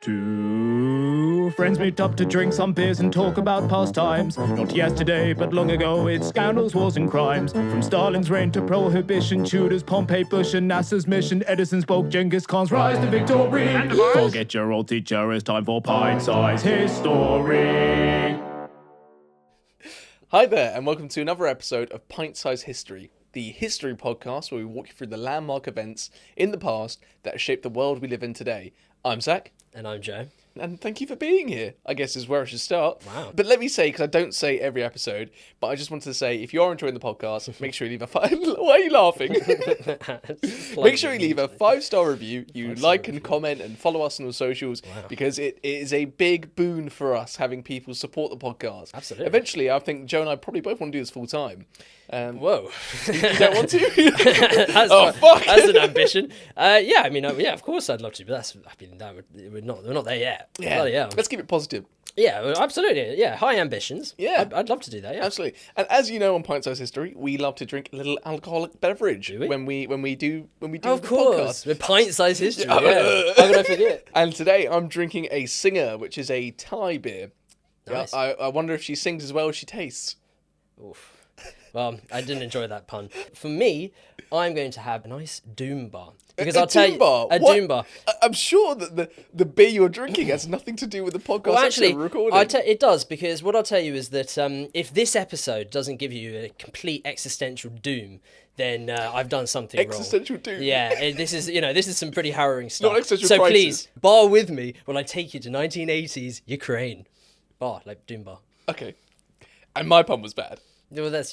Two friends meet up to drink some beers and talk about past times. Not yesterday, but long ago, it's scandals, wars and crimes. From Stalin's reign to Prohibition, Tudors, Pompey, Bush and NASA's mission, Edison's Bulk, Genghis Khan's rise to victory. Forget your old teacher, it's time for Pint-Sized History. Hi there, and welcome to another episode of Pint-Sized History, the history podcast where we walk you through the landmark events in the past that have shaped the world we live in today. I'm Zach. And I'm Joe. And thank you for being here, I guess is where I should start. Wow. But let me say, because I don't say every episode, but I just wanted to say, if you are enjoying the podcast, make sure you leave a why are you laughing? Make sure you leave a 5-star review, you like and comment and follow us on the socials, because it is a big boon for us having people support the podcast. Absolutely. Eventually, I think Joe and I probably both want to do this full time. Whoa. You don't want to? Fuck. That's an ambition. Yeah, of course I'd love to, but we're not there yet. Yeah. Bloody hell. Let's keep it positive. Yeah, well, absolutely. Yeah, high ambitions. Yeah. I'd love to do that, yeah. Absolutely. And as you know on Pint-Sized History, we love to drink a little alcoholic beverage when we do Of the course. podcast. We're Pint-Sized History, yeah. How could I forget? And today I'm drinking a Singer, which is a Thai beer. Nice. Yeah, I wonder if she sings as well as she tastes. Oof. Well, I didn't enjoy that pun. For me, I'm going to have a nice Doom bar. Because I'll tell you, a Doom bar. I'm sure that the beer you're drinking has nothing to do with the podcast Well, actually, we're recording. it does, because what I'll tell you is that if this episode doesn't give you a complete existential doom, then I've done something wrong. Existential doom. Yeah, this is some pretty harrowing stuff. Not existential so crisis. Please, bar with me while I take you to 1980s Ukraine. Bar, like Doom bar. Okay. And my pun was bad. Well, I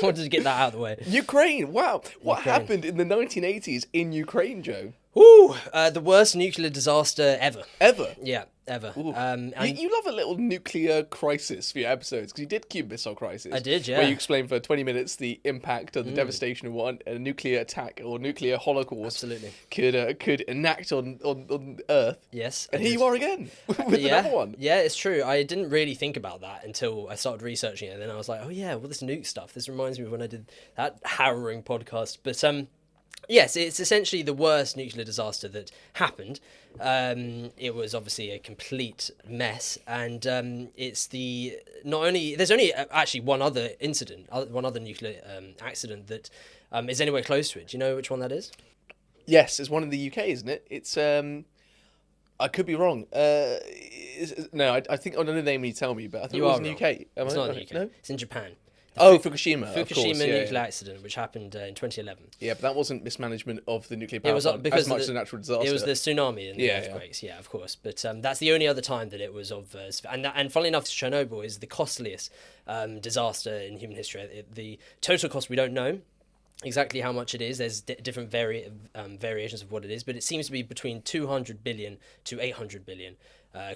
wanted to get that out of the way. Ukraine, wow. What Ukraine. happened in the 1980s in Ukraine, Joe? Ooh, the worst nuclear disaster ever. Ever? Yeah, ever. You love a little nuclear crisis for your episodes, because you did Cube Missile Crisis. I did, yeah. Where you explained for 20 minutes the impact of the devastation of what a nuclear attack or nuclear holocaust Absolutely. could enact on Earth. Yes. And here you are again with another one. Yeah, it's true. I didn't really think about that until I started researching it, and then I was like, oh yeah, well, this nuke stuff. This reminds me of when I did that harrowing podcast. But yes, it's essentially the worst nuclear disaster that happened. It was obviously a complete mess, and there's only actually one other incident, one other nuclear accident that is anywhere close to it. Do you know which one that is? Yes, it's one in the UK, isn't it? It's I could be wrong. I think I know the name you tell me, but I think it was in the UK. It's not in the UK. No? It's in Japan. Fukushima. Of course, nuclear accident, which happened in 2011. Yeah, but that wasn't mismanagement of the nuclear power It was plant because as much as a natural disaster. It was the tsunami and the earthquakes, yeah, of course. But that's the only other time that it was of... and funnily enough, Chernobyl is the costliest disaster in human history. The total cost, we don't know exactly how much it is. There's different variations of what it is, but it seems to be between 200 billion to 800 billion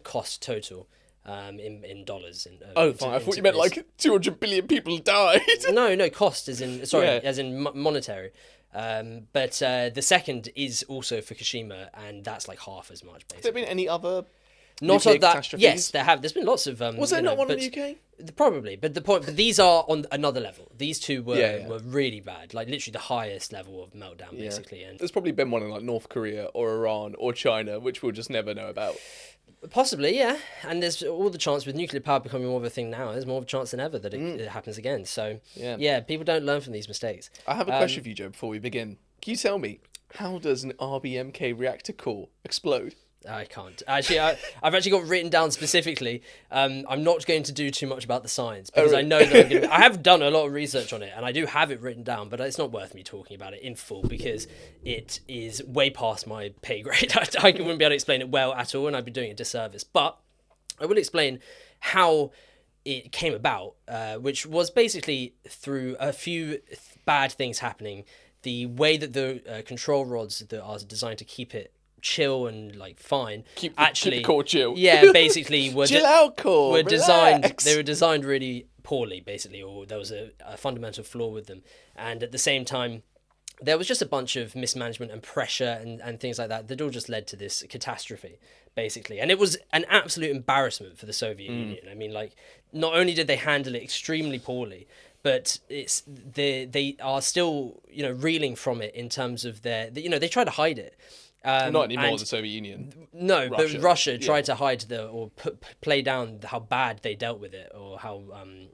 cost total. In dollars. Fine. I thought you meant like 200 billion people died. No, cost as in monetary. But the second is also Fukushima, and that's like half as much, basically. Has there been any other not nuclear of that? catastrophes? Yes, there have. There's been lots of. Was there not one in the UK? Probably, but these are on another level. These two were really bad, like literally the highest level of meltdown, basically. And there's probably been one in like North Korea or Iran or China, which we'll just never know about. Possibly, yeah. And there's all the chance with nuclear power becoming more of a thing now. There's more of a chance than ever that it happens again. So, yeah, people don't learn from these mistakes. I have a question for you, Joe, before we begin. Can you tell me, how does an RBMK reactor core explode? I can't. Actually, I've actually got written down specifically. I'm not going to do too much about the science because I know that I have done a lot of research on it and I do have it written down, but it's not worth me talking about it in full because it is way past my pay grade. I wouldn't be able to explain it well at all, and I'd be doing a disservice. But I will explain how it came about, which was basically through a few bad things happening. The way that the control rods that are designed to keep it chill and like fine keep the core chill. Yeah, basically were chill out core. Were designed. They were designed really poorly, basically, or there was a fundamental flaw with them. And at the same time, there was just a bunch of mismanagement and pressure and things like that that all just led to this catastrophe, basically. And it was an absolute embarrassment for the Soviet Union. I mean, like, not only did they handle it extremely poorly, but they are still, reeling from it in terms of they try to hide it. Not anymore, and the Soviet Union. No, Russia. but Russia tried to hide play down how bad they dealt with it, or how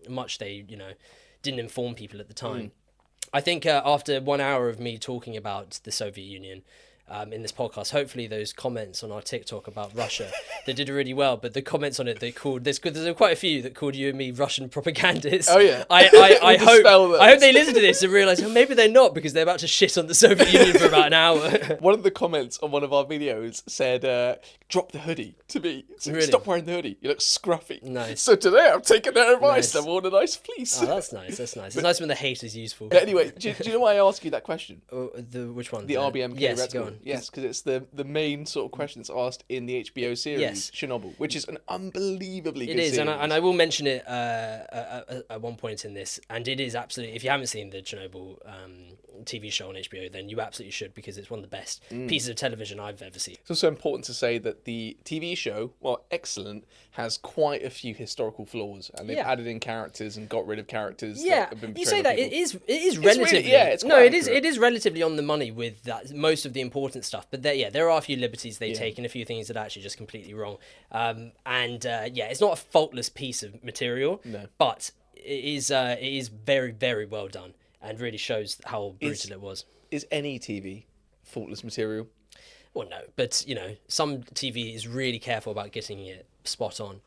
much they, didn't inform people at the time. I think after 1 hour of me talking about the Soviet Union in this podcast, hopefully those comments on our TikTok about Russia, they did really well. But the comments on it, there's quite a few that called you and me Russian propagandists. Oh yeah. I hope they listen to this and realise maybe they're not, because they're about to shit on the Soviet Union for about an hour. One of the comments on one of our videos said, "Drop the hoodie to me. So Really? Stop wearing the hoodie. You look scruffy." Nice. So today I'm taking their advice. Nice. I've worn a nice fleece. Oh, that's nice. That's nice. It's nice when the hate is useful. But anyway, do you know why I asked you that question? Which one? The RBMK Yes, reticle. go on. Yes, because it's the main sort of question that's asked in the HBO series Yes. Chernobyl, which is an unbelievably good It is, series. and I will mention it at one point in this, and it is absolutely, if you haven't seen the Chernobyl TV show on HBO, then you absolutely should, because it's one of the best pieces of television I've ever seen. It's also important to say that the TV show, while excellent, has quite a few historical flaws, and they've added in characters and got rid of characters. Yeah, that have been you portrayed say by that people. it is relatively. Really, it's no, quite it is accurate. relatively on the money with that, most of the important stuff. But there are a few liberties they take, and a few things that are actually just completely wrong. It's not a faultless piece of material, but it is very, very well done, and really shows how brutal it was. Is any TV faultless material? Well, no, but some TV is really careful about getting it spot on.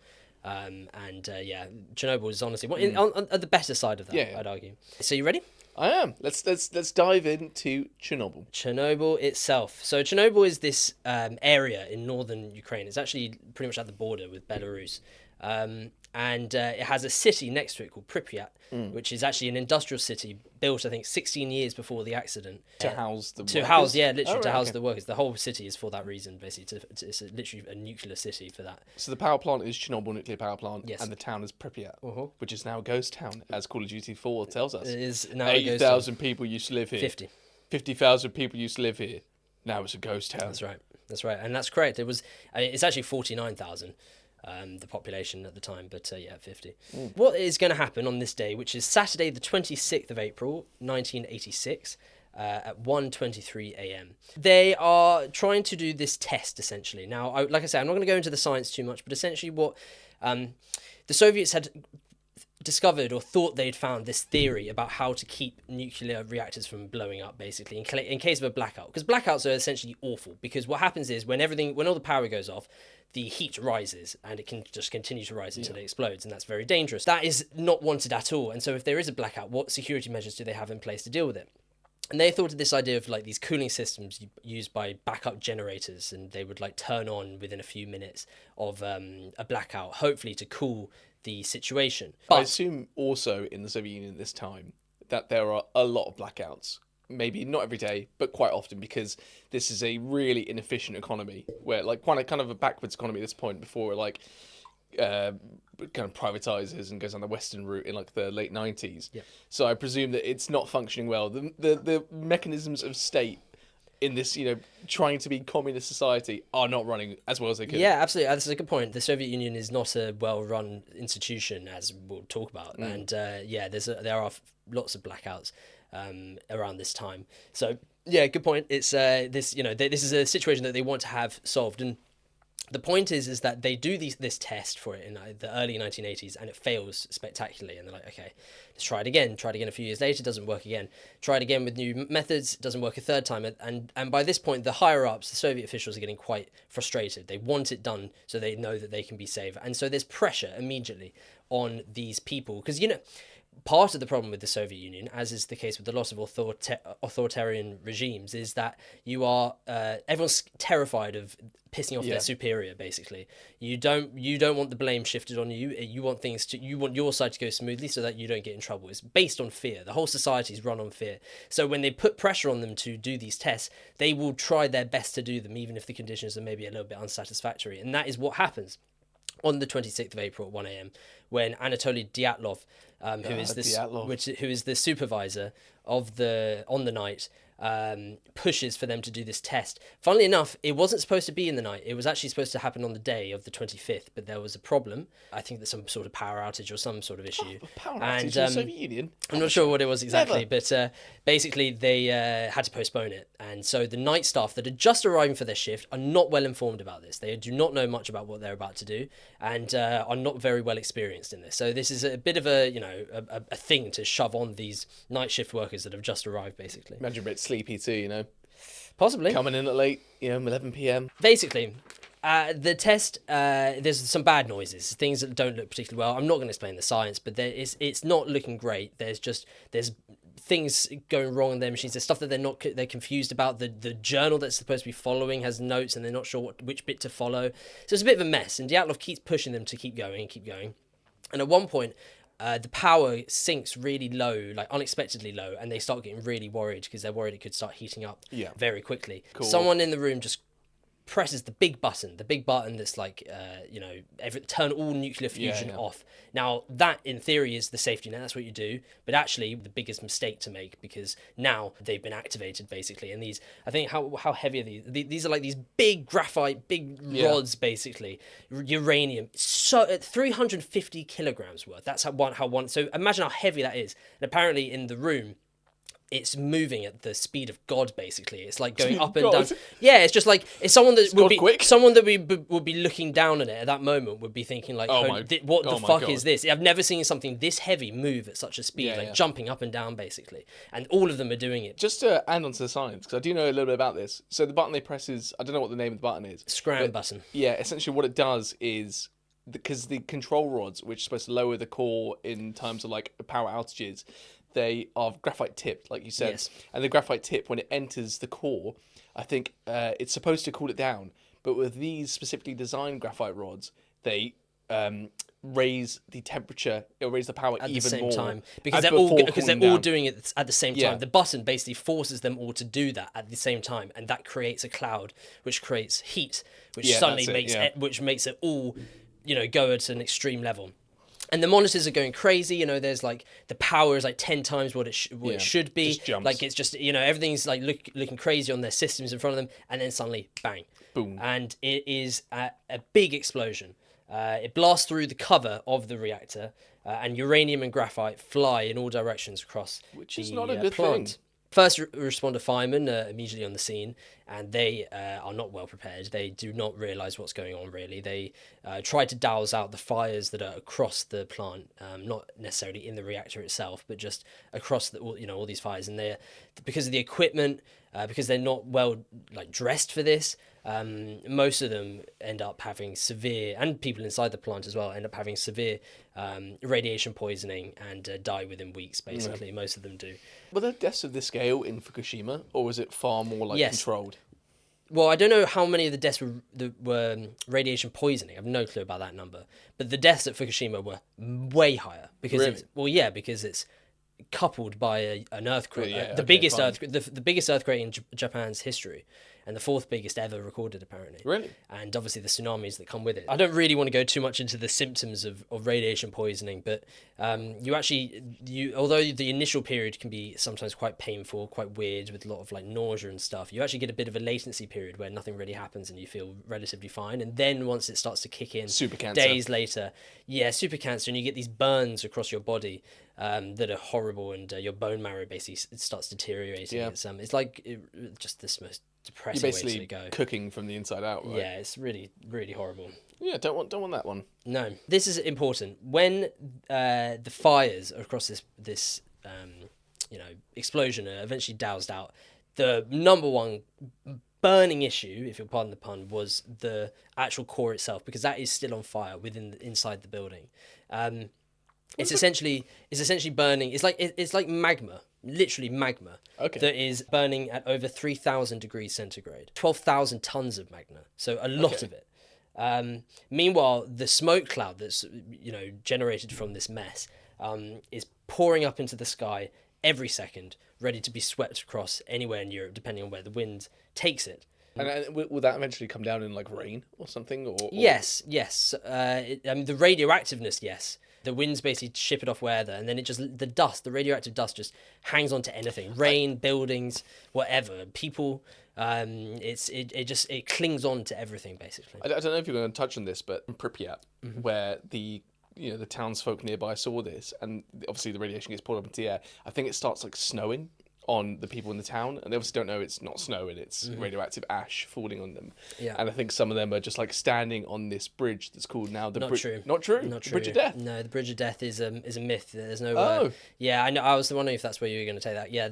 Chernobyl is honestly on the better side of that, I'd argue. So you ready? I am. Let's dive into Chernobyl. Chernobyl itself. So Chernobyl is this area in northern Ukraine. It's actually pretty much at the border with Belarus. And it has a city next to it called Pripyat, which is actually an industrial city built, I think, 16 years before the accident. To house the workers? To house the workers. The whole city is for that reason, basically. It's literally a nuclear city for that. So the power plant is Chernobyl Nuclear Power Plant, Yes. and the town is Pripyat, which is now a ghost town, as Call of Duty 4 tells us. It is now a ghost town. 80,000 people used to live here. 50,000 people used to live here. Now it's a ghost town. That's right. And that's correct. It's actually 49,000. The population at the time, but 50. What is going to happen on this day, which is Saturday the 26th of April 1986 at 1:23 a.m. They are trying to do this test, essentially. Now, like I said, I'm not going to go into the science too much, but essentially what the Soviets had discovered or thought they'd found this theory about how to keep nuclear reactors from blowing up, basically, in case of a blackout. Because blackouts are essentially awful, because what happens is when all the power goes off, the heat rises, and it can just continue to rise until it explodes, and that's very dangerous. That is not wanted at all. And so if there is a blackout, what security measures do they have in place to deal with it? And they thought of this idea of these cooling systems used by backup generators, and they would turn on within a few minutes of a blackout, hopefully to cool the situation. But I assume also in the Soviet Union at this time that there are a lot of blackouts. Maybe not every day, but quite often, because this is a really inefficient economy, where kind of a backwards economy at this point, before kind of privatizes and goes on the Western route in the late 90s. Yeah. So I presume that it's not functioning well. The mechanisms of state in this, trying to be communist society are not running as well as they could. Yeah, absolutely. That's a good point. The Soviet Union is not a well-run institution, as we'll talk about. And there are lots of blackouts around this time. So yeah, good point. It's this is a situation that they want to have solved, and the point is that they do this test for it in the early 1980s, and it fails spectacularly. And they're like, okay, let's try it again. Try it again a few years later, doesn't work again. Try it again with new methods, doesn't work a third time. And by this point, the higher ups, the Soviet officials, are getting quite frustrated. They want it done so they know that they can be safe. And so there's pressure immediately on these people, because part of the problem with the Soviet Union, as is the case with a lot of authoritarian regimes, is that everyone's terrified of pissing off their superior. Basically, you don't want the blame shifted on you. You want your side to go smoothly so that you don't get in trouble. It's based on fear. The whole society is run on fear. So when they put pressure on them to do these tests, they will try their best to do them, even if the conditions are maybe a little bit unsatisfactory. And that is what happens on the 26th of April at 1 a.m. when Anatoly Dyatlov, who is the supervisor on the night, pushes for them to do this test. Funnily enough, it wasn't supposed to be in the night. It was actually supposed to happen on the day of the 25th, but there was a problem. I think there's some sort of power outage or some sort of issue. Power outage in the Soviet Union? I'm not sure what it was exactly, but basically they had to postpone it. And so the night staff that are just arriving for their shift are not well informed about this. They do not know much about what they're about to do, and are not very well experienced in this. So this is a bit of a thing to shove on these night shift workers that have just arrived, basically. Imagine a bit sleepy too, Possibly. Coming in at late, 11 p.m. Basically, the test, there's some bad noises, things that don't look particularly well. I'm not going to explain the science, but it's not looking great. There's things going wrong in their machines. There's stuff that they're confused about. The journal that's supposed to be following has notes, and they're not sure which bit to follow. So it's a bit of a mess, and Dyatlov keeps pushing them to keep going. And at one point, the power sinks really low, like unexpectedly low, and they start getting really worried because they're worried it could start heating up very quickly. Cool. Someone in the room just presses the big button that's like, turn all nuclear fusion off. Now, that in theory is the safety net, that's what you do, but actually the biggest mistake to make, because now they've been activated, basically. And these, I think, how heavy are these? These are like these big graphite, rods, basically, uranium, so 350 kilograms worth. That's how one, so imagine how heavy that is. And apparently in the room, it's moving at the speed of God, basically. It's like going up and down. Yeah, it's just like, it's someone that would be looking down at it at that moment would be thinking like, what the fuck is this? I've never seen something this heavy move at such a speed, jumping up and down, basically. And all of them are doing it. Just to add on to the science, because I do know a little bit about this. So the button they press is, I don't know what the name of the button is. Scram button. Yeah, essentially what it does is, because the control rods, which are supposed to lower the core in terms of like power outages, they are graphite tipped, like you said. Yes. And the graphite tip, when it enters the core, I think it's supposed to cool it down. But with these specifically designed graphite rods, they raise the temperature, it'll raise the power at even the same more time, because they're all doing it at the same time. The button basically forces them all to do that at the same time, and that creates a cloud, which creates heat, which suddenly makes it all, go at an extreme level. And the monitors are going crazy. There's like, the power is like 10 times what it should be. Just jumps. Like, it's just, everything's like looking crazy on their systems in front of them. And then suddenly, bang. Boom. And it is a big explosion. It blasts through the cover of the reactor, and uranium and graphite fly in all directions across Which is not a good plant. thing. First responder firemen are immediately on the scene, and they are not well prepared. They do not realise what's going on, really. They try to douse out the fires that are across the plant, not necessarily in the reactor itself, but just across all these fires. And because of the equipment, because they're not well dressed for this, most of them end up having severe, and people inside the plant as well, end up having severe radiation poisoning and die within weeks, basically. Yeah. Most of them do. Were there deaths of this scale in Fukushima, or was it far more controlled? Well, I don't know how many of the deaths were radiation poisoning. I have no clue about that number. But the deaths at Fukushima were way higher. Because because it's coupled by an earthquake. The biggest earthquake in Japan's history. And the fourth biggest ever recorded, apparently. Really? And obviously the tsunamis that come with it. I don't really want to go too much into the symptoms of radiation poisoning, but although the initial period can be sometimes quite painful, quite weird, with a lot of nausea and stuff, you actually get a bit of a latency period where nothing really happens and you feel relatively fine. And then once it starts to kick in, super cancer. Days later, super cancer, and you get these burns across your body that are horrible, and your bone marrow basically starts deteriorating. Yeah. It's like just this most depressing You're basically way to go. Cooking from the inside out, right? Yeah, it's really, really horrible. Yeah, don't want that one. No, this is important. When the fires across this explosion are eventually doused out, the number one burning issue, if you'll pardon the pun, was the actual core itself, because that is still on fire inside the building. It's essentially burning. It's like magma. Literally magma, that is burning at over 3,000 degrees centigrade, 12,000 tons of magma, so a lot of it. Meanwhile, the smoke cloud that's generated from this mess is pouring up into the sky every second, ready to be swept across anywhere in Europe, depending on where the wind takes it. And will that eventually come down in rain or something? Or... Yes. The radioactiveness, yes. The winds basically ship it off wherever, and then the radioactive dust just hangs on to anything. Rain, buildings, whatever, people. It clings on to everything, basically. I don't know if you're going to touch on this, but in Pripyat, where the townsfolk nearby saw this, and obviously the radiation gets pulled up into the air, I think it starts like snowing on the people in the town, and they obviously don't know it's not snow and it's radioactive ash falling on them. Yeah. And I think some of them are just like standing on this bridge that's called now the True. Not true. Not true. Bridge of Death. No, the Bridge of Death is a myth. There's no. Oh. Yeah, I know. I was wondering if that's where you were going to take that. Yeah,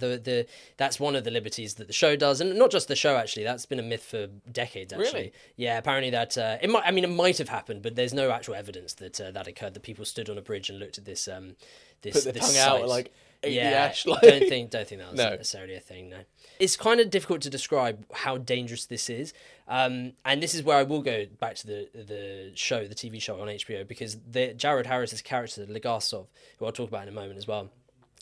that's one of the liberties that the show does, and not just the show actually. That's been a myth for decades. Actually. Really? Yeah. Apparently that it might. I mean, it might have happened, but there's no actual evidence that that occurred. That people stood on a bridge and looked at this. Put their tongue site. out like. Yeah, ash, like... don't think that was necessarily a thing. No, it's kind of difficult to describe how dangerous this is, and this is where I will go back to the show, the TV show on HBO, because Jared Harris's character Legasov, who I'll talk about in a moment as well,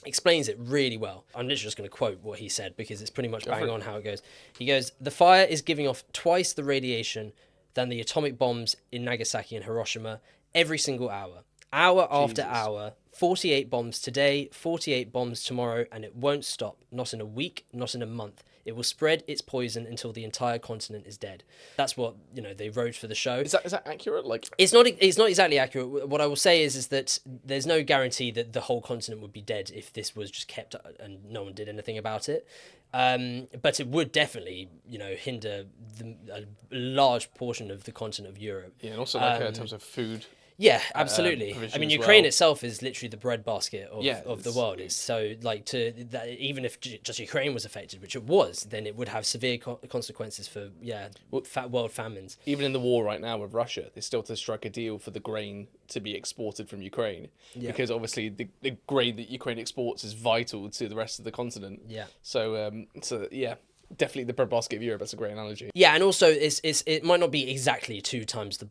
explains it really well. I'm literally just going to quote what he said because it's pretty much bang on how it goes. He goes, "The fire is giving off twice the radiation than the atomic bombs in Nagasaki and Hiroshima every single hour. Hour after hour, 48 bombs today, 48 bombs tomorrow, and it won't stop. Not in a week, not in a month. It will spread its poison until the entire continent is dead." That's what they wrote for the show. Is that accurate? Like, it's not exactly accurate. What I will say is that there's no guarantee that the whole continent would be dead if this was just kept and no one did anything about it. But it would definitely, hinder a large portion of the continent of Europe. Yeah, and also like in terms of food. Yeah, absolutely. I mean, Ukraine itself is literally the breadbasket of the world. It's so like even if just Ukraine was affected, which it was, then it would have severe consequences for world famines. Even in the war right now with Russia, they still have to strike a deal for the grain to be exported from Ukraine, because obviously the grain that Ukraine exports is vital to the rest of the continent. Yeah. So yeah. Definitely the breadbasket of Europe. That's a great analogy. Yeah, and also it might not be exactly 2 times the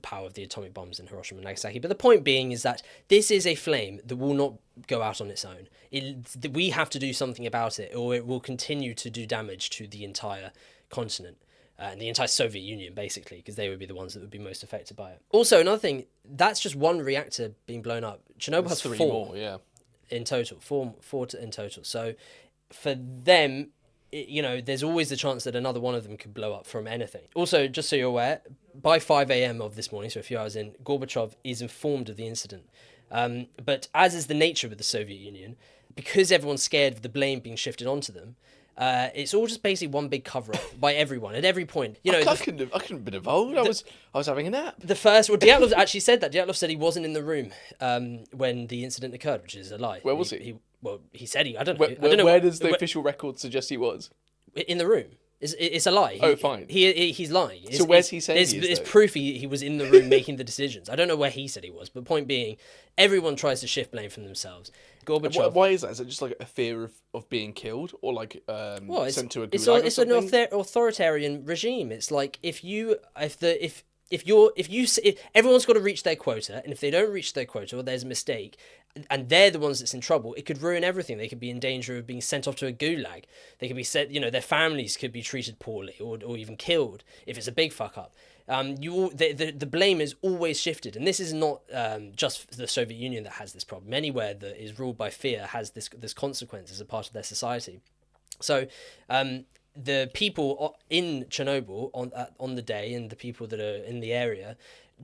power of the atomic bombs in Hiroshima and Nagasaki, but the point being is that this is a flame that will not go out on its own. We have to do something about it, or it will continue to do damage to the entire continent. And the entire Soviet Union, basically, because they would be the ones that would be most affected by it. Also, another thing, that's just one reactor being blown up. Chernobyl has 4 more, yeah, in total. Four in total. So for them, there's always the chance that another one of them could blow up from anything. Also, just so you're aware, by 5 a.m. of this morning, so a few hours in, Gorbachev is informed of the incident. But as is the nature with the Soviet Union, because everyone's scared of the blame being shifted onto them, it's all just basically one big cover-up by everyone at every point. I couldn't have been involved. I was having a nap. Dyatlov actually said that. Dyatlov said he wasn't in the room when the incident occurred, which is a lie. Where was he? He said I don't know. Where does the official record suggest he was? In the room. It's a lie. Fine. He's lying. So where's he saying he is? There's proof he was in the room making the decisions. I don't know where he said he was, but point being, everyone tries to shift blame from themselves. Gorbachev. Why is that? Is it just like a fear of being killed, or like sent to a gulag? It's an authoritarian regime. It's like if everyone's got to reach their quota, and if they don't reach their quota, or there's a mistake, and they're the ones that's in trouble, it could ruin everything. They could be in danger of being sent off to a gulag. They could be their families could be treated poorly, or even killed if it's a big fuck up. The blame is always shifted, and this is not just the Soviet Union that has this problem. Anywhere that is ruled by fear has this consequence as a part of their society. So the people in Chernobyl on the day, and the people that are in the area,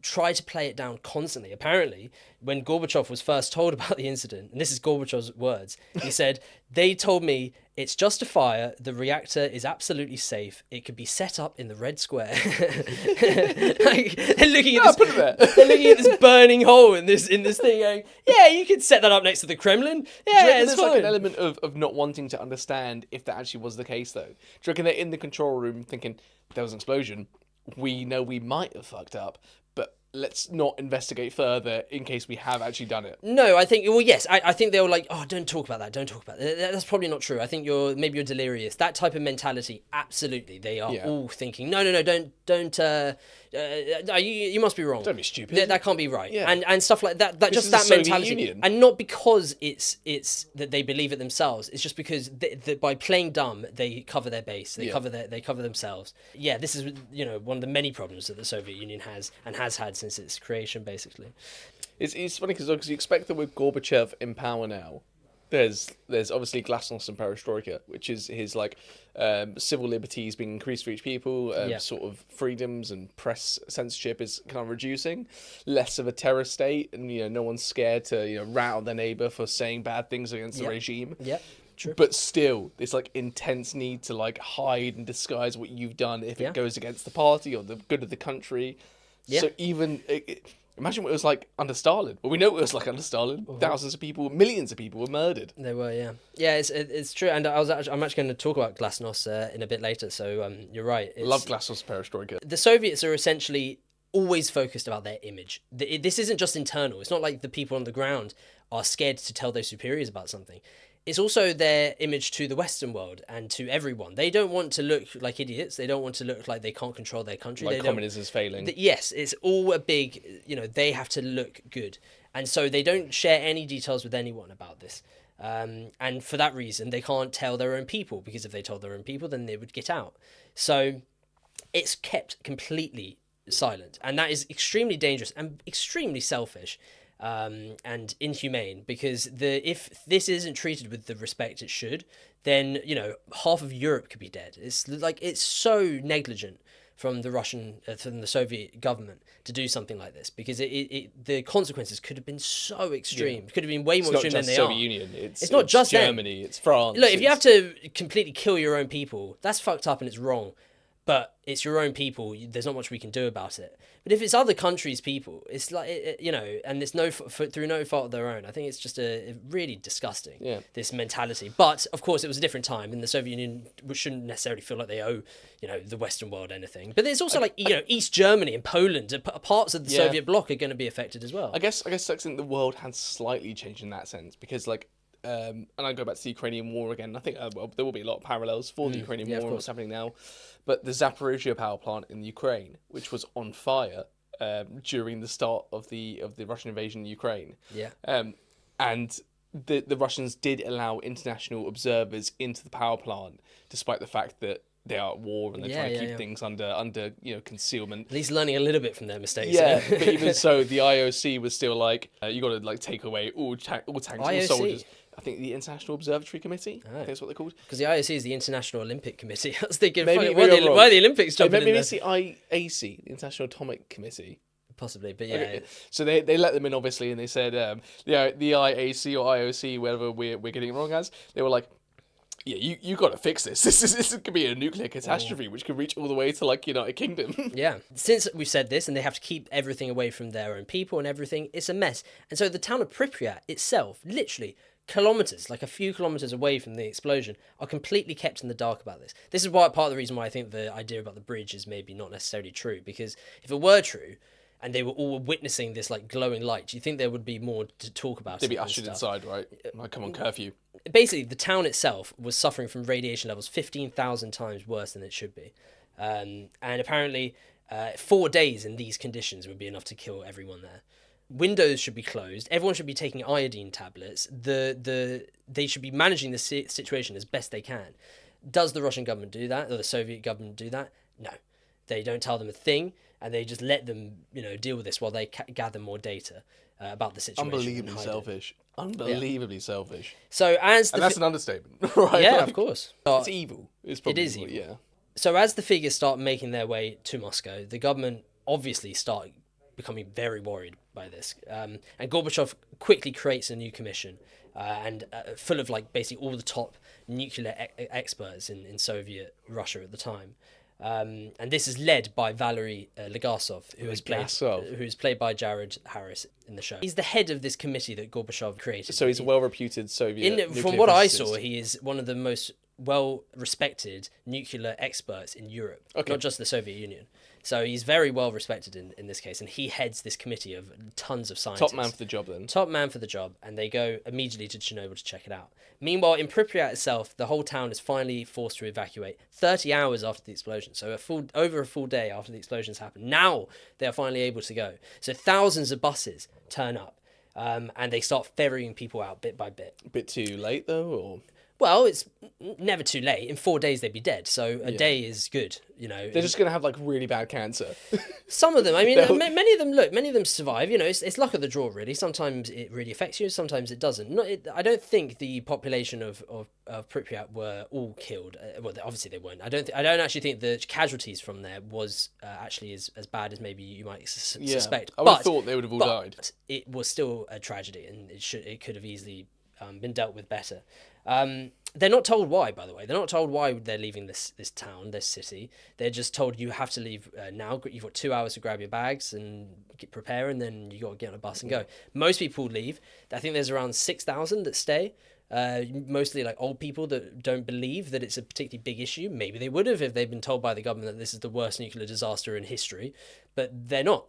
try to play it down constantly. Apparently, when Gorbachev was first told about the incident, and this is Gorbachev's words, he said, "They told me it's just a fire. The reactor is absolutely safe. It could be set up in the Red Square." They're looking at this burning hole in this thing, going, "Yeah, you could set that up next to the Kremlin. Yeah, it's fine." Like an element of not wanting to understand if that actually was the case, though. Do you reckon they're in the control room thinking there was an explosion? We know we might have fucked up, but let's not investigate further in case we have actually done it. No, I think, yes, I think they were like, "Oh, don't talk about that. That's probably not true. I think you're delirious." That type of mentality, absolutely. They are all thinking, no, don't You must be wrong. Don't be stupid. That can't be right. Yeah. And stuff like that. That This just is the that Soviet mentality, Union. and not because it's that they believe it themselves. It's just because by playing dumb, they cover their base. They cover themselves. Yeah, this is one of the many problems that the Soviet Union has and has had since its creation, basically. It's funny because you expect that with Gorbachev in power now, there's obviously glasnost and perestroika, which is his civil liberties being increased for each people, sort of freedoms and press censorship is kind of reducing, less of a terror state, and no one's scared to rat on their neighbor for saying bad things against the regime. Yeah. True. But still, this intense need to hide and disguise what you've done if it goes against the party or the good of the country. Yeah. So even imagine what it was like under Stalin. Well, we know what it was like under Stalin. Thousands of people, millions of people were murdered. They were, yeah. Yeah, it's true. And I'm actually going to talk about glasnost in a bit later. So you're right. Love glasnost perestroika. The Soviets are essentially always focused about their image. This isn't just internal. It's not like the people on the ground are scared to tell their superiors about something. It's also their image to the Western world and to everyone. They don't want to look like idiots. They don't want to look like they can't control their country. Like communism is failing. Yes, it's all a big, they have to look good. And so they don't share any details with anyone about this. And for that reason, they can't tell their own people, because if they told their own people, then they would get out. So it's kept completely silent. And that is extremely dangerous and extremely selfish. And inhumane, because if this isn't treated with the respect it should, then half of Europe could be dead. It's so negligent from the Soviet government to do something like this, because the consequences could have been so extreme. Could have been way more extreme than they are. It's not just Soviet Union. It's not just Germany. It's France. Look, if you have to completely kill your own people, that's fucked up and it's wrong. But it's your own people. There's not much we can do about it. But if it's other countries' people, it's like and it's through no fault of their own. I think it's just a really disgusting. This mentality. But of course, it was a different time, and the Soviet Union shouldn't necessarily feel like they owe the Western world anything. But there's also East Germany and Poland, parts of the Soviet bloc are going to be affected as well. I guess I think the world has slightly changed in that sense, because and I go back to the Ukrainian war again. I think there will be a lot of parallels for the Ukrainian war and what's happening now. But the Zaporizhia power plant in Ukraine, which was on fire during the start of the Russian invasion in Ukraine. And the Russians did allow international observers into the power plant, despite the fact that they are at war and they're trying to keep things under concealment. At least learning a little bit from their mistakes. Yeah, but even so, the IOC was still you got to take away all tanks, all soldiers. I think the International Observatory Committee. I think that's what they're called. Because the IOC is the International Olympic Committee. I was thinking, why are the Olympics jumping in there? Maybe it's the IAC, the International Atomic Committee. Possibly, but yeah. Okay. So they let them in, obviously, and they said, the IAC or IOC, whatever we're getting it wrong as, they were like, yeah, you got to fix this. This could be a nuclear catastrophe, which could reach all the way to United Kingdom. Yeah. Since we've said this, and they have to keep everything away from their own people and everything, it's a mess. And so the town of Pripyat itself, literally kilometers, a few kilometers away from the explosion, are completely kept in the dark about this. This is part of the reason why I think the idea about the bridge is maybe not necessarily true, because if it were true, and they were all witnessing this glowing light, do you think there would be more to talk about? They'd be ushered inside, right? Come on, curfew. Basically, the town itself was suffering from radiation levels 15,000 times worse than it should be. And apparently, 4 days in these conditions would be enough to kill everyone there. Windows should be closed. Everyone should be taking iodine tablets. They should be managing the situation as best they can. Does the Russian government do that? Or the Soviet government do that? No. They don't tell them a thing, and they just let them, deal with this while they gather more data about the situation. Unbelievably selfish. Unbelievably selfish. So as that's an understatement, right? Yeah, of course. It's evil. It is evil. Yeah. So as the figures start making their way to Moscow, the government obviously start becoming very worried by this. And Gorbachev quickly creates a new commission and full of basically all the top nuclear experts in Soviet Russia at the time. And this is led by Valery Legasov, who is played by Jared Harris in the show. He's the head of this committee that Gorbachev created. So he's a well-reputed Soviet nuclear From what I physicist. saw, he is one of the most well-respected nuclear experts in Europe, not just the Soviet Union. So he's very well respected in this case, and he heads this committee of tons of scientists. Top man for the job, then. Top man for the job, and they go immediately to Chernobyl to check it out. Meanwhile, in Pripyat itself, the whole town is finally forced to evacuate 30 hours after the explosion. So over a full day after the explosions happened. Now they are finally able to go. So thousands of buses turn up, and they start ferrying people out bit by bit. A bit too late, though, or...? Well, it's never too late. In 4 days, they'd be dead. So a day is good, you know. They're just going to have, like, really bad cancer. Some of them. I mean, many of them survive. You know, it's luck of the draw, really. Sometimes it really affects you. Sometimes it doesn't. I don't think the population of Pripyat were all killed. Well, obviously they weren't. I don't actually think the casualties from there was actually as bad as maybe you might suspect. I would have thought they would have all died. It was still a tragedy, and it could have easily been dealt with better. They're not told why, by the way. They're not told why they're leaving this town, this city. They're just told you have to leave now. You've got 2 hours to grab your bags and prepare, and then you got to get on a bus and go. Most people leave. I think there's around 6,000 that stay. Mostly like old people that don't believe that it's a particularly big issue. Maybe they would have if they'd been told by the government that this is the worst nuclear disaster in history, but they're not.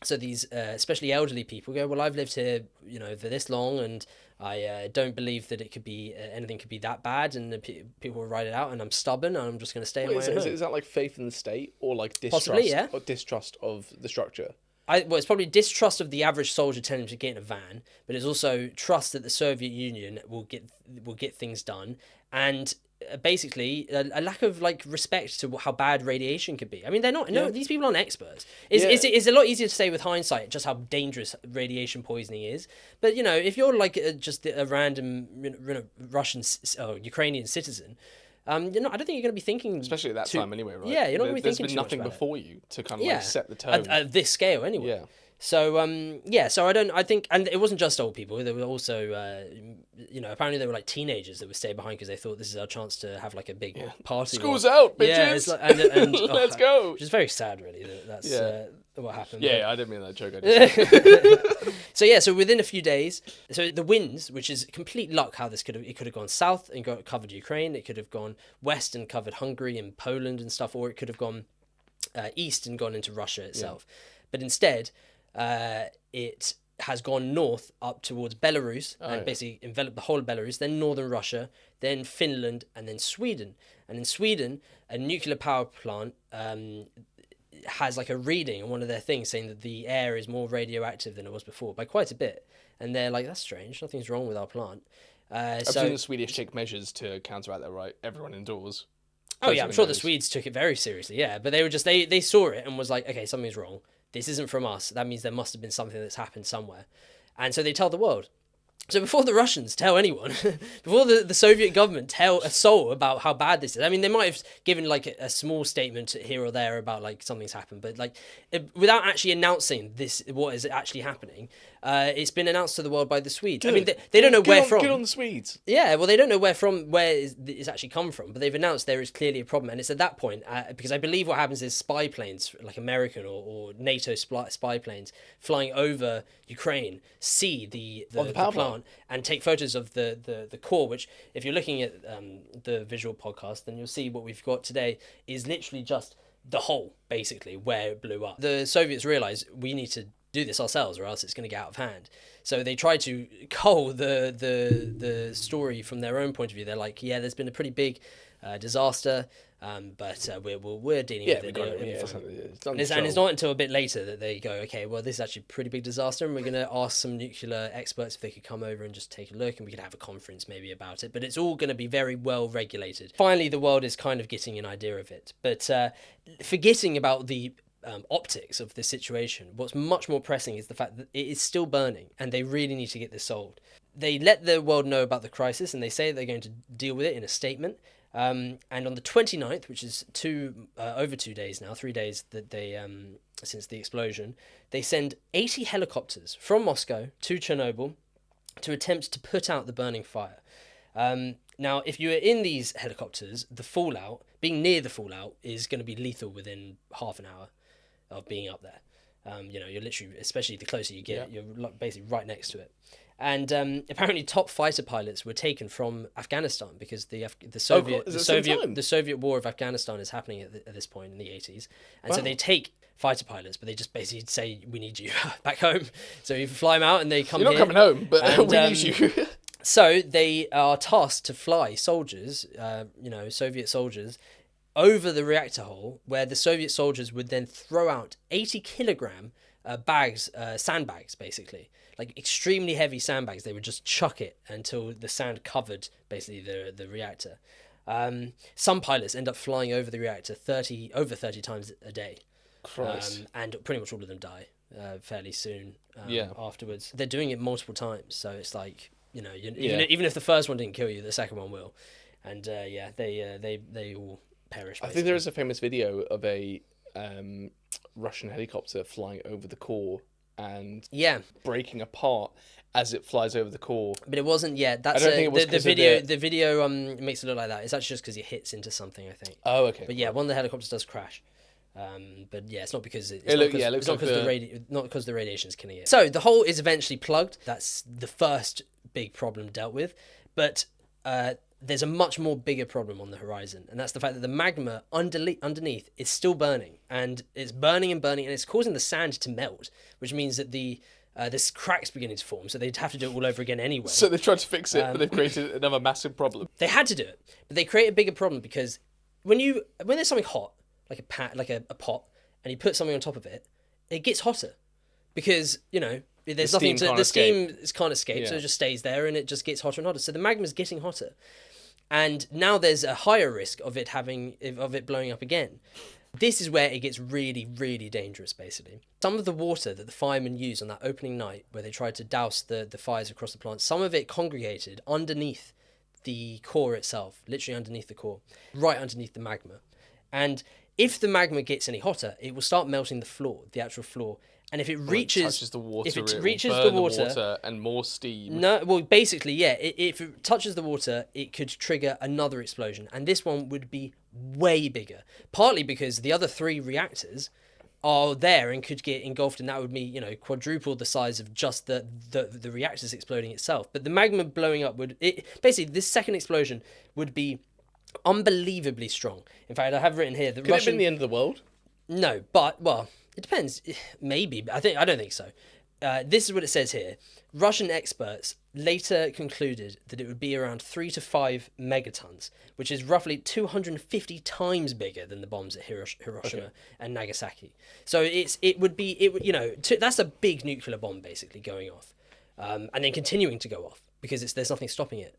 So these, especially elderly people, go, well, I've lived here, you know, for this long, and I don't believe that it could be anything could be that bad, and people will write it out, and I'm stubborn, and I'm just going to stay in my own home. Is that like faith in the state, or like distrust? Possibly, yeah. Or distrust of the structure? Well, it's probably distrust of the average soldier telling him to get in a van, but it's also trust that the Soviet Union will get things done, and basically a lack of like respect to how bad radiation could be. I mean, they're not. No, these people aren't experts. It's a lot easier to say with hindsight just how dangerous radiation poisoning is. But you know, if you're like just a random Russian or Ukrainian citizen. I don't think you're going to be thinking... Especially at that time anyway, right? Yeah, you're not going to be thinking too much about it. There's been nothing before you to kind of like set the tone. At this scale anyway. Yeah. So, so I think, and it wasn't just old people, there were also, apparently there were like teenagers that would stay behind because they thought this is our chance to have like a big party. School's out, bitches! Yeah, it's like, and let's go! Which is very sad, really, that's what happened. Yeah, I didn't mean that joke. I just So within a few days, so the winds, which is complete luck how this could have gone south and covered Ukraine, it could have gone west and covered Hungary and Poland and stuff, or it could have gone east and gone into Russia itself. But instead, it has gone north up towards Belarus and basically enveloped the whole of Belarus, then northern Russia, then Finland, and then Sweden. And in Sweden, a nuclear power plant has like a reading on one of their things saying that the air is more radioactive than it was before by quite a bit. And they're like, that's strange, nothing's wrong with our plant. I presume the Swedish take measures to counteract that, right? Everyone indoors. Oh yeah, I'm sure the Swedes took it very seriously, yeah. But they were just, they saw it and was like, okay, something's wrong. This isn't from us. That means there must have been something that's happened somewhere. And so they tell the world. So before the Russians tell anyone, before the Soviet government tell a soul about how bad this is, I mean, they might have given like a small statement here or there about like something's happened, but like without actually announcing this, what is actually happening, it's been announced to the world by the Swedes. Good. I mean, they don't know where from. Good on the Swedes. Yeah, well, they don't know where it's actually come from, but they've announced there is clearly a problem. And it's at that point, because I believe what happens is spy planes, like American or NATO spy planes, flying over Ukraine, see the plant and take photos of the core, which if you're looking at the visual podcast, then you'll see what we've got today is literally just the hole, basically, where it blew up. The Soviets realised we need to do this ourselves or else it's going to get out of hand. So they tried to cull the story from their own point of view. They're like, yeah, there's been a pretty big disaster, but we're dealing with it. And it's not until a bit later that they go, okay, well, this is actually a pretty big disaster, and we're going to ask some nuclear experts if they could come over and just take a look, and we could have a conference maybe about it. But it's all going to be very well regulated. Finally, the world is kind of getting an idea of it. But forgetting about the optics of this situation, what's much more pressing is the fact that it is still burning, and they really need to get this solved. They let the world know about the crisis, and they say they're going to deal with it in a statement. And on the 29th, which is over 2 days now, 3 days that they since the explosion, they send 80 helicopters from Moscow to Chernobyl to attempt to put out the burning fire. Now, if you're in these helicopters, the fallout, being near the fallout, is going to be lethal within half an hour of being up there. You're literally, especially the closer you get, you're basically right next to it. And apparently, top fighter pilots were taken from Afghanistan because the Soviet war of Afghanistan is happening at this point in the 80s, and so they take fighter pilots, but they just basically say, "We need you back home." So you fly them out, and they come. You're not coming home, but and, we need you. So they are tasked to fly soldiers, Soviet soldiers, over the reactor hole, where the Soviet soldiers would then throw out 80-kilogram bags, sandbags, basically. Like extremely heavy sandbags. They would just chuck it until the sand covered basically the reactor. Some pilots end up flying over the reactor over 30 times a day. Christ. And pretty much all of them die fairly soon afterwards. They're doing it multiple times, so it's like, even if the first one didn't kill you, the second one will. And they all perish. Basically. I think there is a famous video of a Russian helicopter flying over the core and breaking apart as it flies over the core. But it wasn't. Yeah, that's the video. The video makes it look like that. It's actually just because it hits into something, I think. Oh, okay. But yeah, one of the helicopters does crash. But yeah, it's not because not because the radiation is killing it. So the hole is eventually plugged. That's the first big problem dealt with. But there's a much more bigger problem on the horizon, and that's the fact that the magma underneath is still burning, and it's burning and burning, and it's causing the sand to melt, which means that this crack's beginning to form, so they'd have to do it all over again anyway. So they tried to fix it, but they've created another massive problem. They had to do it, but they create a bigger problem because when there's something hot, like a pot, and you put something on top of it, it gets hotter because there's nothing to the steam can't escape, so it just stays there and it just gets hotter and hotter. So the magma's getting hotter. And now there's a higher risk of it blowing up again. This is where it gets really, really dangerous, basically. Some of the water that the firemen used on that opening night, where they tried to douse the fires across the plant, some of it congregated underneath the core itself, literally underneath the core, right underneath the magma. And if the magma gets any hotter, it will start melting the actual floor. And if it reaches the water, if it reaches the water and more steam. No, well, basically, yeah. If it touches the water, it could trigger another explosion, and this one would be way bigger. Partly because the other 3 reactors are there and could get engulfed, and that would be quadruple the size of just the reactors exploding itself. But the magma blowing up basically this second explosion would be unbelievably strong. In fact, I have written here that Could it have been the end of the world? No, but it depends. Maybe. I don't think so. This is what it says here. Russian experts later concluded that it would be around 3 to 5 megatons, which is roughly 250 times bigger than the bombs at Hiroshima and Nagasaki. So that's a big nuclear bomb basically going off, and then continuing to go off because there's nothing stopping it.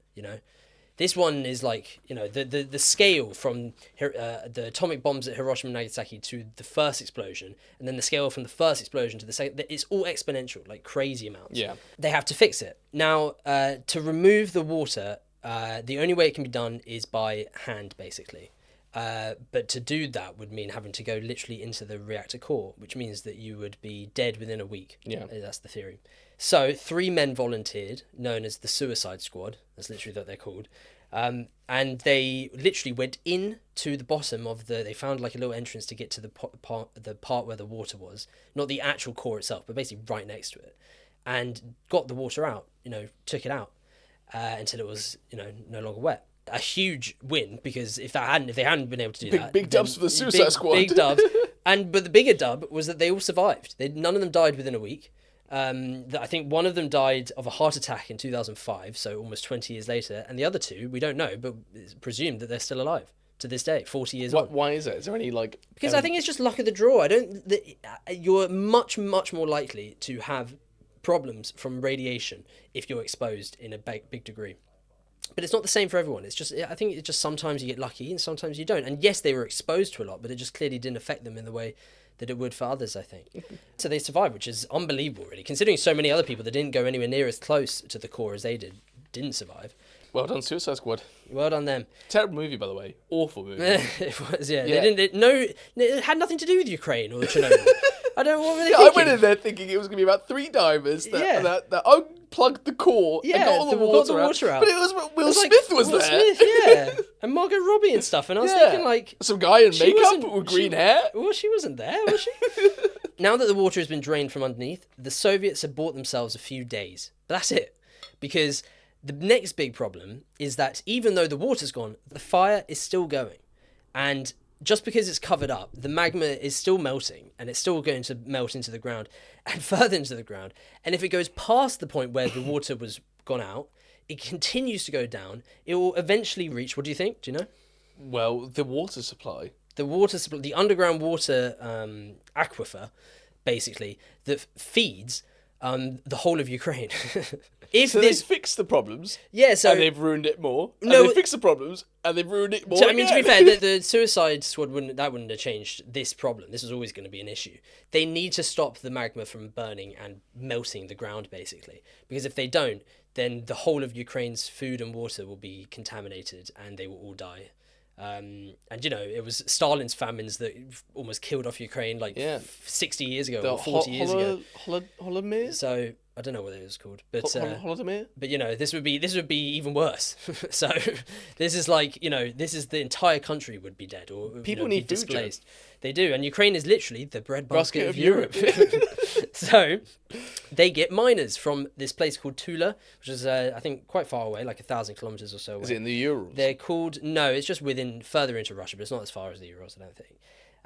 This one is like, the scale from the atomic bombs at Hiroshima and Nagasaki to the first explosion, and then the scale from the first explosion to the second, it's all exponential, like crazy amounts. Yeah. They have to fix it. Now, to remove the water, the only way it can be done is by hand, basically. But to do that would mean having to go literally into the reactor core, which means that you would be dead within a week. Yeah. That's the theory. So 3 men volunteered, known as the Suicide Squad. That's literally what they're called. And they literally went in to the bottom of they found like a little entrance to get to the part where the water was, not the actual core itself, but basically right next to it, and got the water out, took it out until it was, no longer wet. A huge win, because if they hadn't been able to do that, big dubs for the Suicide Squad. Big dubs. But the bigger dub was that they all survived. None of them died within a week. I think one of them died of a heart attack in 2005, so almost 20 years later, and the other 2 we don't know, but it's presumed that they're still alive to this day, 40 years on. Why is it? Is there any because I think it's just luck of the draw. You're much more likely to have problems from radiation if you're exposed in a big degree. But it's not the same for everyone. I think it's just sometimes you get lucky and sometimes you don't. And yes, they were exposed to a lot, but it just clearly didn't affect them in the way that it would for others, I think. So they survived, which is unbelievable, really, considering so many other people that didn't go anywhere near as close to the core as they didn't survive. Well done, Suicide Squad. Well done them. Terrible movie, by the way. Awful movie. It was, yeah. It had nothing to do with Ukraine or Chernobyl. What were they thinking? I went in there thinking it was going to be about 3 divers that unplugged the core and got all the water out. But it was Will Smith was there. Smith, yeah. And Margot Robbie and stuff. And I was thinking, some guy in makeup with green hair. Well, she wasn't there, was she? Now that the water has been drained from underneath, the Soviets had bought themselves a few days. But that's it. because the next big problem is that even though the water's gone, the fire is still going. And just because it's covered up, the magma is still melting, and it's still going to melt into the ground and further into the ground. And if it goes past the point where the water was gone out, it continues to go down. It will eventually reach, what do you think? Do you know? Well, the water supply. The underground water aquifer, basically, that feeds the whole of Ukraine. So they fixed the problems, yeah, so and they've ruined it more. No, and they fixed the problems, and they've ruined it more. So, I mean, to be fair, the suicide squad wouldn't have changed this problem. This was always going to be an issue. They need to stop the magma from burning and melting the ground, basically, because if they don't, then the whole of Ukraine's food and water will be contaminated, and they will all die. And you know, it was Stalin's famines that almost killed off Ukraine 60 years ago or 40 years ago. Holodomor? So I don't know what it was called, but Holodomor? but you know, this would be even worse. So this is like, you know, this is the entire country would be dead or people be need food, displaced. They do, and Ukraine is literally the breadbasket of Europe. So they get miners from this place called Tula, which is I think quite far away, like 1,000 kilometers or so away. Is it in the Urals? They're called, no, it's just further into Russia, but it's not as far as the Urals, I don't think.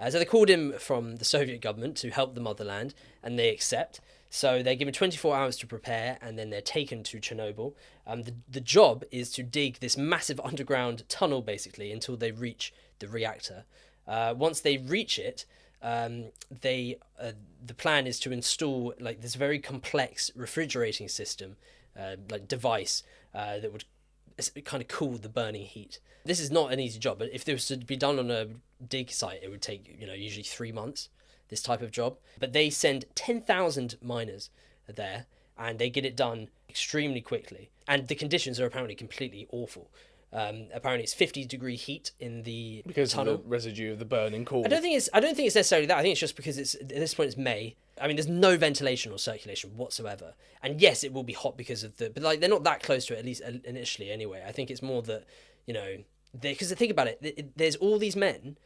So they called him from the Soviet government to help the motherland, and they accept. So they're given 24 hours to prepare, and then they're taken to Chernobyl. The job is to dig this massive underground tunnel, basically, until they reach the reactor. Once they reach it, the plan is to install like this very complex refrigerating system, device that would kind of cool the burning heat. This is not an easy job, but if this was to be done on a dig site, it would take usually 3 months. This type of job, but they send 10,000 miners there, and they get it done extremely quickly. And the conditions are apparently completely awful. Apparently, it's 50-degree heat in the tunnel. Of the residue of the burning coal. I don't think it's necessarily that. I think it's just because at this point it's May. I mean, there's no ventilation or circulation whatsoever. And yes, it will be hot because of but like they're not that close to it, at least initially anyway. I think it's more that because think about it, there's all these men.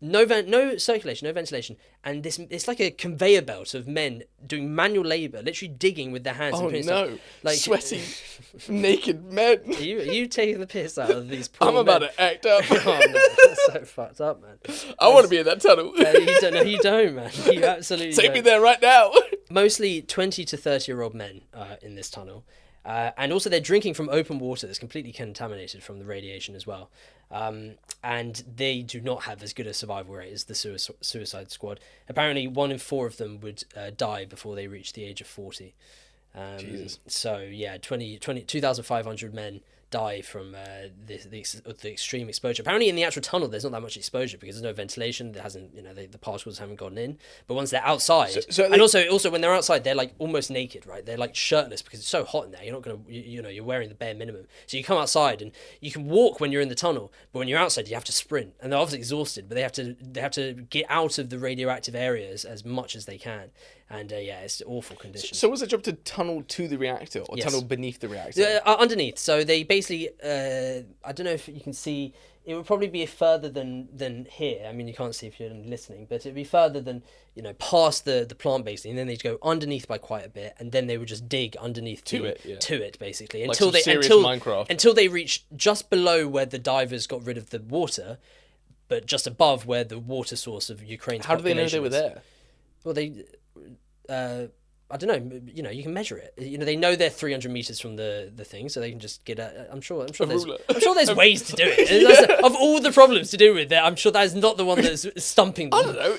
No circulation, no ventilation, and it's like a conveyor belt of men doing manual labour, literally digging with their hands. Oh and no! Stuff. Like sweaty, naked men. Are you taking the piss out of these poor I'm about men? to act up. Oh no, that's so fucked up, man. I want to be in that tunnel. You don't, man. You absolutely Take don't. me there right now. Mostly 20 to 30-year-old men in this tunnel. And also they're drinking from open water that's completely contaminated from the radiation as well. And they do not have as good a survival rate as the suicide squad. Apparently 1 in 4 of them would die before they reach the age of 40. Jesus. So yeah, 2,500 men die from the extreme exposure. Apparently in the actual tunnel there's not that much exposure because there's no ventilation. There hasn't, the particles haven't gotten in. But once they're outside, and also when they're outside, they're like almost naked, right? They're like shirtless because it's so hot in there. You're not gonna, you're wearing the bare minimum. So you come outside and you can walk when you're in the tunnel, but when you're outside you have to sprint. And they're obviously exhausted, but they have to get out of the radioactive areas as much as they can. And it's awful conditions. So was the job to tunnel to the reactor or tunnel beneath the reactor? Underneath. So they basically, I don't know if you can see, it would probably be further than here. I mean, you can't see if you're listening, but it'd be further than, past the plant basically. And then they'd go underneath by quite a bit. And then they would just dig underneath to it basically. Like Until Minecraft. Until they reach just below where the divers got rid of the water, but just above where the water source of Ukraine's How do they know they were there? Well, I don't know. You can measure it. They know they're 300 meters from the thing, so they can just get a. I'm sure there's ways to do it. Of all the problems to do with it, I'm sure that is not the one that's stumping them. I don't know.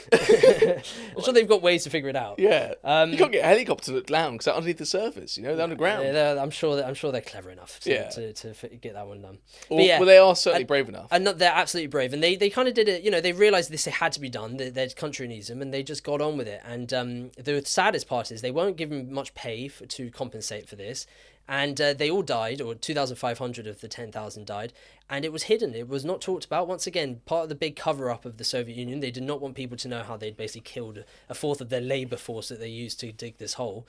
I'm sure they've got ways to figure it out. Yeah. You can't get a helicopter to look down because they're underneath the surface. They're underground. Yeah, I'm sure they're clever enough to get that one done. Well, they are certainly brave enough. And they're absolutely brave, and they kind of did it. They realised this had to be done. Their country needs them, and they just got on with it. And the saddest part is they won't give them much pay to compensate for this, and they all died, or 2,500 of the 10,000 died, and it was hidden. It was not talked about. Once again, part of the big cover-up of the Soviet Union. They did not want people to know how they'd basically killed a fourth of their labour force that they used to dig this hole,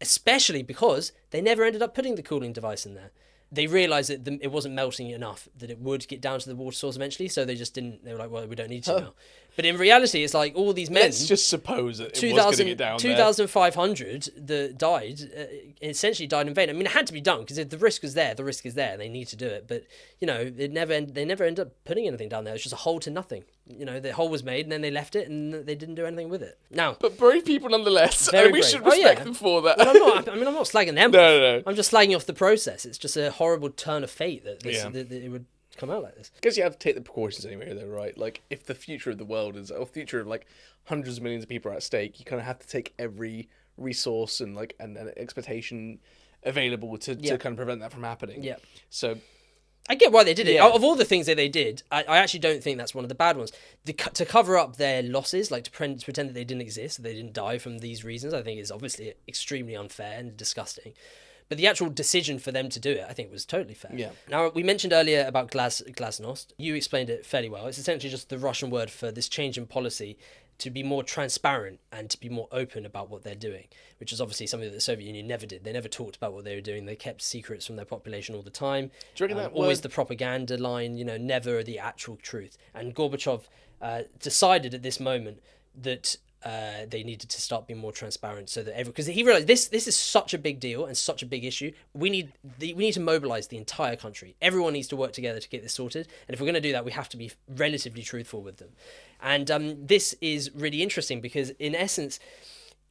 especially because they never ended up putting the cooling device in there. They realised that it wasn't melting enough, that it would get down to the water source eventually, so they just didn't. They were like, well, we don't need to now. But in reality, it's like all these men. Let's just suppose that it was going to get down 2,500 that died, essentially died in vain. I mean, it had to be done because the risk was there. The risk is there. They need to do it. But, you know, they never end up putting anything down there. It's just a hole to nothing. You know, the hole was made and then they left it and they didn't do anything with it. Now, But brave people nonetheless. Very And we brave. should Oh, yeah. respect them for that. Well, I'm not slagging them No, off. no. I'm just slagging off the process. It's just a horrible turn of fate that Yeah. that it would come out like this. Because you have to take the precautions anyway, though, right? Like, if the future of the world is, or the future of like hundreds of millions of people are at stake, you kind of have to take every resource and like and expectation available to kind of prevent that from happening. Yeah. So I get why they did it. Yeah. Of all the things that they did, I actually don't think that's one of the bad ones. To cover up their losses, like to pretend that they didn't exist, that they didn't die from these reasons, I think is obviously extremely unfair and disgusting. But the actual decision for them to do it, I think, was totally fair. Yeah. Now, we mentioned earlier about glasnost. You explained it fairly well. It's essentially just the Russian word for this change in policy to be more transparent and to be more open about what they're doing, which is obviously something that the Soviet Union never did. They never talked about what they were doing. They kept secrets from their population all the time. Do you reckon that always word- the propaganda line, you know, never the actual truth. And Gorbachev decided at this moment that they needed to start being more transparent, so that because he realized this is such a big deal and such a big issue. We need to mobilize the entire country. Everyone needs to work together to get this sorted. And if we're going to do that, we have to be relatively truthful with them. And this is really interesting because, in essence,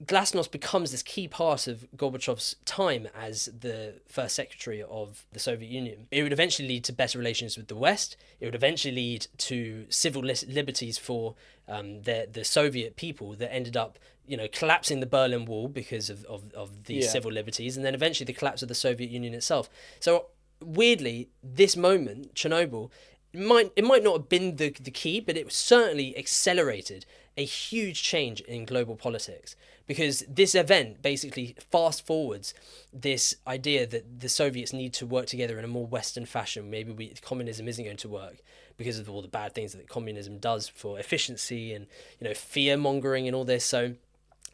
glasnost becomes this key part of Gorbachev's time as the first secretary of the Soviet Union. It would eventually lead to better relations with the West. It would eventually lead to civil liberties for the Soviet people that ended up, you know, collapsing the Berlin Wall because of these civil liberties, and then eventually the collapse of the Soviet Union itself. So weirdly, this moment, Chernobyl, it might not have been the key, but it certainly accelerated a huge change in global politics, because this event basically fast forwards this idea that the Soviets need to work together in a more Western fashion. Maybe communism isn't going to work because of all the bad things that communism does for efficiency and, you know, fear mongering and all this. So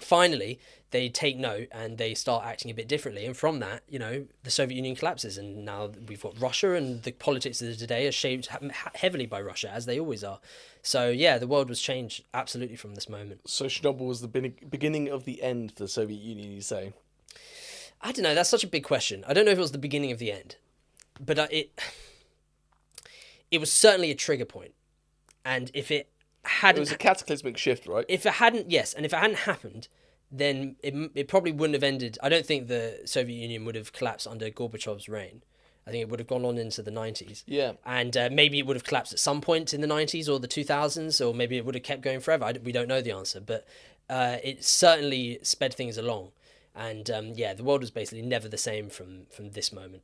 finally, they take note and they start acting a bit differently. And from that, you know, the Soviet Union collapses. And now we've got Russia, and the politics of today are shaped heavily by Russia, as they always are. So, yeah, the world was changed absolutely from this moment. So Chernobyl was the beginning of the end for the Soviet Union, you say? I don't know. That's such a big question. I don't know if it was the beginning of the end. But it was certainly a trigger point. And if it hadn't... It was a cataclysmic shift, right? If it hadn't happened, then it probably wouldn't have ended. I don't think the Soviet Union would have collapsed under Gorbachev's reign. I think it would have gone on into the 90s. Yeah. And maybe it would have collapsed at some point in the 90s or the 2000s, or maybe it would have kept going forever. We don't know the answer, but it certainly sped things along. And the world was basically never the same from this moment.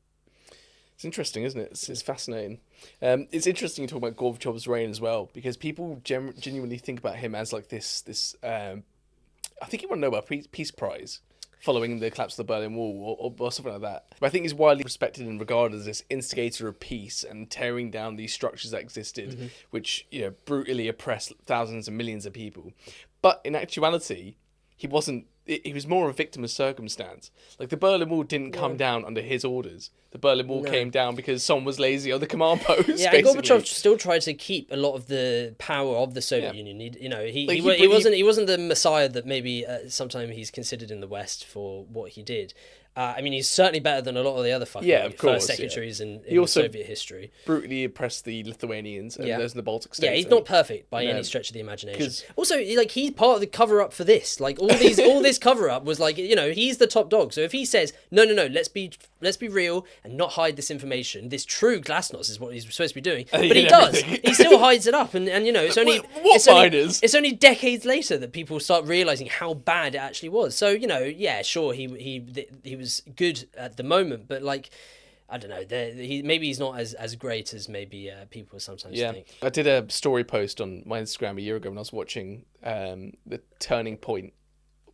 It's interesting, isn't it? It's fascinating. It's interesting to talk about Gorbachev's reign as well, because people genuinely think about him as like this. I think he won a Nobel Peace Prize following the collapse of the Berlin Wall or something like that. But I think he's widely respected and regarded as this instigator of peace and tearing down these structures that existed, which, you know, brutally oppressed thousands and millions of people. But in actuality, he wasn't. He was more a victim of circumstance. Like, the Berlin Wall didn't come down under his orders. The Berlin Wall came down because someone was lazy on the command post. Yeah, and Gorbachev still tried to keep a lot of the power of the Soviet Union. He wasn't the messiah that maybe sometimes he's considered in the West for what he did. I mean, he's certainly better than a lot of the other first secretaries in Soviet history. Brutally oppressed the Lithuanians and those in the Baltic states. Yeah, he's not perfect by any stretch of the imagination. Also, like, he's part of the cover-up for this. Like, all this cover-up was like, you know, he's the top dog. So if he says, no, let's be real and not hide this information, this true glasnost is what he's supposed to be doing. But he does. He still hides it up, and you know, it's only decades later that people start realizing how bad it actually was. So, you know, yeah, sure, he was good at the moment, but like, I don't know, maybe he's not as great as maybe people sometimes think. I did a story post on my Instagram a year ago when I was watching The Turning Point,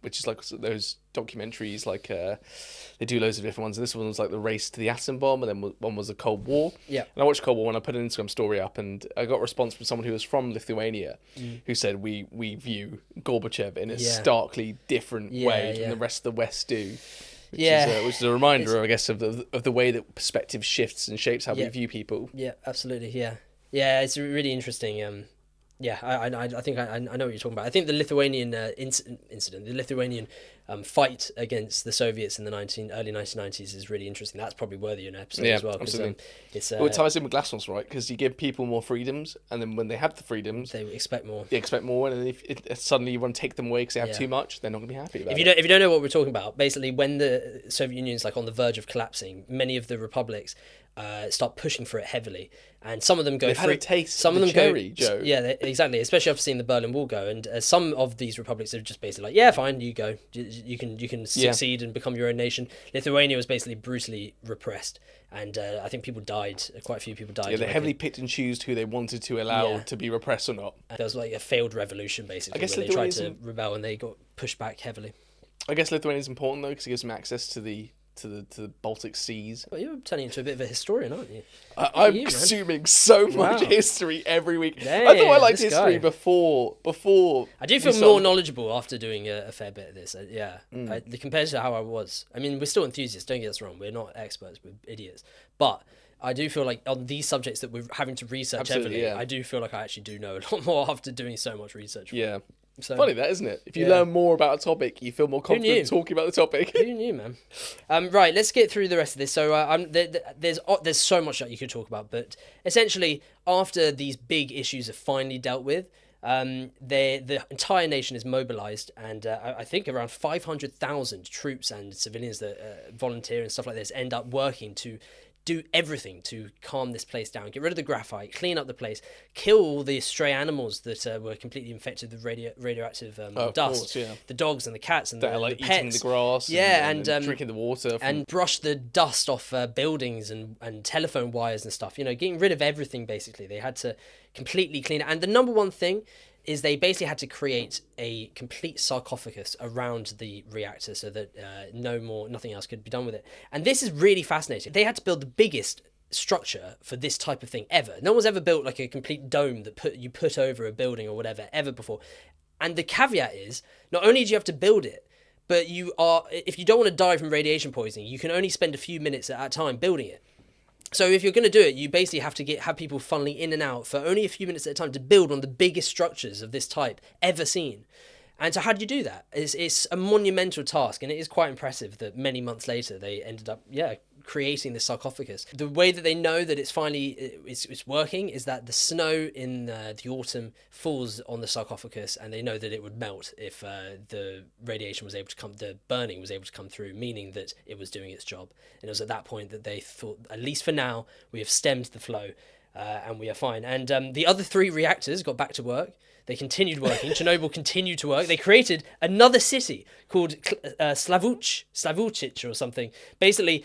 which is like those documentaries, like they do loads of different ones. And this one was like the race to the atom bomb, and then one was the Cold War. Yeah. And I watched Cold War and I put an Instagram story up, and I got a response from someone who was from Lithuania, who said we view Gorbachev in a starkly different way than the rest of the West do. Which is a reminder, I guess, of the way that perspective shifts and shapes how we view people. Yeah, absolutely. Yeah, it's really interesting. Yeah, I think I know what you're talking about. I think the Lithuanian incident, the Lithuanian fight against the Soviets in the early 1990s is really interesting. That's probably worthy of an episode as well. Absolutely. It's Well, it ties in with Glasnost, right? Because you give people more freedoms, and then when they have the freedoms, they expect more. they expect more, and then if suddenly you want to take them away because they have too much, they're not going to be happy about it. If you don't know what we're talking about, basically when the Soviet Union's like on the verge of collapsing, many of the republics start pushing for it heavily, and some of them go. They've had a taste. Some of them cherry, go. Joe. Yeah, exactly. Especially after seeing the Berlin Wall go, and some of these republics are just basically like, yeah, fine, you go, you can succeed and become your own nation. Lithuania was basically brutally repressed, and I think people died. Quite a few people died. Yeah, they heavily picked and chose who they wanted to allow to be repressed or not. There was like a failed revolution basically. I guess where they tried to rebel and they got pushed back heavily. I guess Lithuania is important though because it gives them access to the Baltic seas. Well, you're turning into a bit of a historian, aren't you? I'm consuming so much history every week. Damn, I thought I liked history before. I do feel more knowledgeable after doing a fair bit of this. Compared to how I was. I mean, we're still enthusiasts. Don't get us wrong. We're not experts. We're idiots. But I do feel like on these subjects that we're having to research heavily, I do feel like I actually do know a lot more after doing so much research. Yeah. So, funny that, isn't it? If you learn more about a topic, you feel more confident talking about the topic. Who knew, man? Right, let's get through the rest of this. So there's so much that you could talk about, but essentially, after these big issues are finally dealt with, the entire nation is mobilized, and I think around 500,000 troops and civilians that volunteer and stuff like this end up working to do everything to calm this place down, get rid of the graphite, clean up the place, kill all the stray animals that were completely infected with radioactive dust, the dogs and the cats and the pets. Eating the grass, and drinking the water, and brush the dust off buildings and telephone wires and stuff. Getting rid of everything basically. They had to completely clean it. And the number one thing is they basically had to create a complete sarcophagus around the reactor so that nothing else could be done with it. And this is really fascinating. They had to build the biggest structure for this type of thing ever. No one's ever built like a complete dome that you put over a building or whatever ever before. And the caveat is, not only do you have to build it, but if you don't want to die from radiation poisoning, you can only spend a few minutes at a time building it. So if you're going to do it, you basically have to have people funneling in and out for only a few minutes at a time to build one of the biggest structures of this type ever seen. And so how do you do that? It's a monumental task, and it is quite impressive that many months later they ended up, creating the sarcophagus. The way that they know that it's finally it's working is that the snow in the autumn falls on the sarcophagus, and they know that it would melt if the radiation was able to come, the burning was able to come through, meaning that it was doing its job. And it was at that point that they thought, at least for now, we have stemmed the flow, and we are fine. And the other 3 reactors got back to work. They continued working. Chernobyl continued to work. They created another city called Slavuchich or something, basically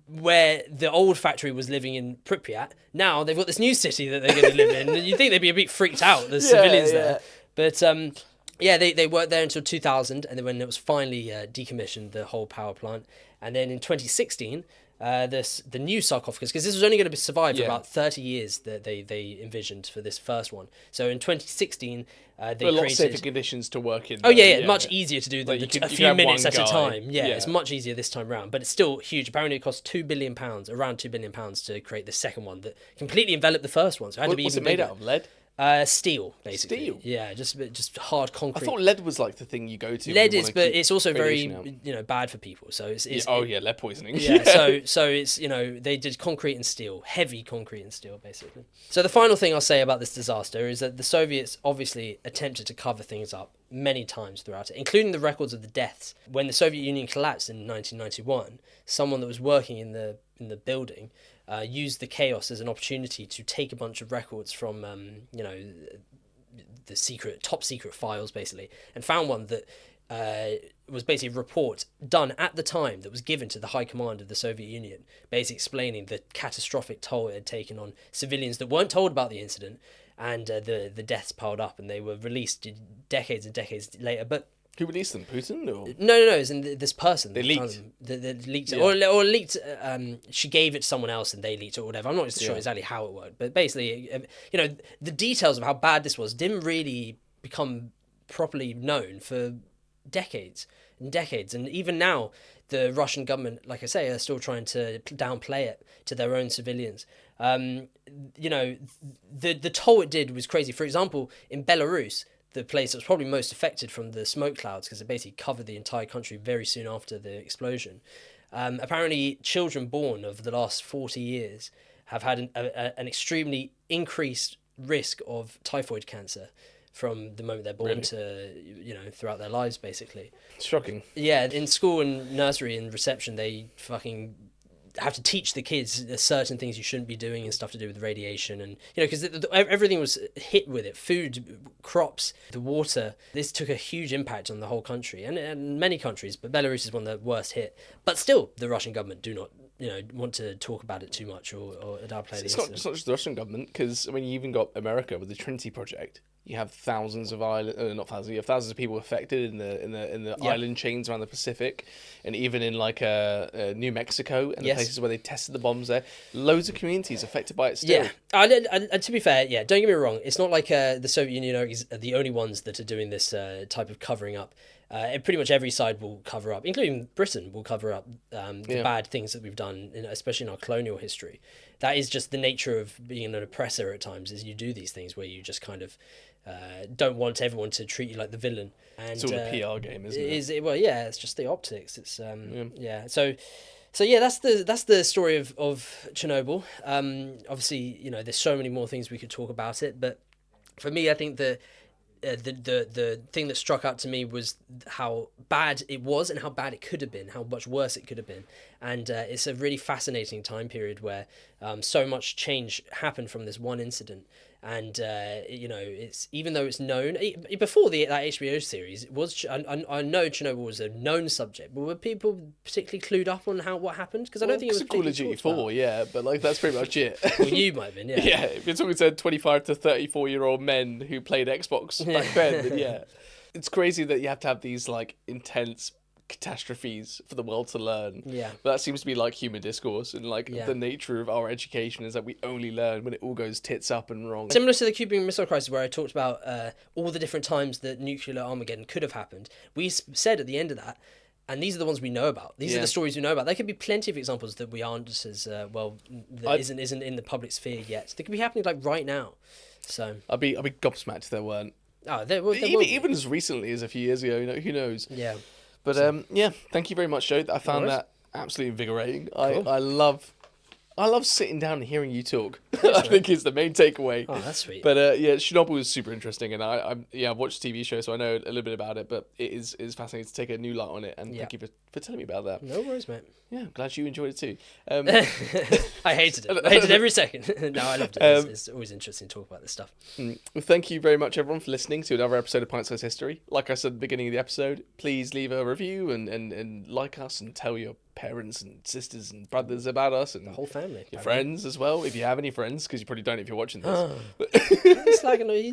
where the old factory was living in Pripyat. Now they've got this new city that they're going to live in. And you'd think they'd be a bit freaked out, the civilians there. But they worked there until 2000, and then when it was finally decommissioned, the whole power plant. And then in 2016... the new sarcophagus, because this was only going to survive for about 30 years that they envisioned for this first one. So in 2016, they created a lot safer conditions to work in. Much easier to do than a few minutes at a time. It's much easier this time around, but it's still huge. Apparently, it cost £2 billion, around £2 billion, to create the second one that completely enveloped the first one. So it had to be what's even it made bigger. out of? Lead? Steel, basically. Steel? Yeah, just hard concrete. I thought lead was like the thing you go to. Lead is, but it's also very, bad for people. So it's lead poisoning. Yeah, so it's, they did concrete and steel, heavy concrete and steel, basically. So the final thing I'll say about this disaster is that the Soviets obviously attempted to cover things up many times throughout it, including the records of the deaths. When the Soviet Union collapsed in 1991, someone that was working in the building used the chaos as an opportunity to take a bunch of records from, the top secret files, basically, and found one that was basically a report done at the time that was given to the high command of the Soviet Union, basically explaining the catastrophic toll it had taken on civilians that weren't told about the incident, and the deaths piled up, and they were released decades and decades later. But who released them? Putin? Or? No. It's in this person. They leaked. They leaked it. Or leaked. She gave it to someone else and they leaked it or whatever. I'm not sure exactly how it worked. But basically, the details of how bad this was didn't really become properly known for decades. in decades. And even now, the Russian government, like I say, are still trying to downplay it to their own civilians. You know, the toll it did was crazy. For example, in Belarus, the place that was probably most affected from the smoke clouds, because it basically covered the entire country very soon after the explosion. Apparently, children born over the last 40 years have had an extremely increased risk of typhoid cancer from the moment they're born to, you know, throughout their lives, basically. Shocking. Yeah, in school and nursery and reception, they fucking have to teach the kids certain things you shouldn't be doing and stuff to do with radiation, and you know, because everything was hit with it, food, crops, the water. This took a huge impact on the whole country and many countries, but Belarus is one of the worst hit. But still, the Russian government do not, you know, want to talk about it too much or downplay It's the not just the Russian government, because I mean, you even got America with the Trinity Project. You have thousands of not thousands. You have thousands of people affected in the island chains around the Pacific, and even in like New Mexico and the places where they tested the bombs there. Loads of communities affected by it still. Yeah, and to be fair, yeah, don't get me wrong. It's not like the Soviet Union are the only ones that are doing this type of covering up. Pretty much every side will cover up, including Britain will cover up the bad things that we've done, especially in our colonial history. That is just the nature of being an oppressor at times, is you do these things where you just kind of don't want everyone to treat you like the villain. And it's all a PR game, isn't it? Well, yeah, it's just the optics. It's So yeah, that's the story of Chernobyl. Obviously, you know, there's so many more things we could talk about it, but for me, I think the thing that struck out to me was how bad it was and how bad it could have been, how much worse it could have been. And it's a really fascinating time period where so much change happened from this one incident. And you know, it's, even though it's known before that HBO series, it was I know Chernobyl was a known subject, but were people particularly clued up on what happened? Because I don't think it was Call of Duty 4, yeah, but like that's pretty much it. Well, you might have been, yeah. Yeah, if you're talking to 25 to 34-year-old men who played Xbox back then, then yeah. It's crazy that you have to have these like intense catastrophes for the world to learn. Yeah. But that seems to be like human discourse, and like the nature of our education is that we only learn when it all goes tits up and wrong. Similar to the Cuban Missile Crisis, where I talked about all the different times that nuclear Armageddon could have happened, we said at the end of that, and these are the ones we know about. These are the stories we know about. There could be plenty of examples that we aren't as that isn't in the public sphere yet. They could be happening like right now. So I'd be gobsmacked if there weren't. Oh, there will even as recently as a few years ago. You know, who knows? Yeah. But yeah, thank you very much, Joe. I found that absolutely invigorating. Cool. I love sitting down and hearing you talk. I think is the main takeaway. Oh, that's sweet. But yeah, Chernobyl is super interesting, and I've watched TV show, so I know a little bit about it. But it is fascinating to take a new light on it, and thank you for telling me about that. No worries, mate. Yeah, I'm glad you enjoyed it too. I hated it. I hated every second. No, I loved it. It's always interesting to talk about this stuff. Well, thank you very much, everyone, for listening to another episode of Pint-Sized History. Like I said at the beginning of the episode, please leave a review and like us and tell your parents and sisters and brothers about us and the whole family, your friends as well, if you have any friends, because you probably don't if you're watching this. You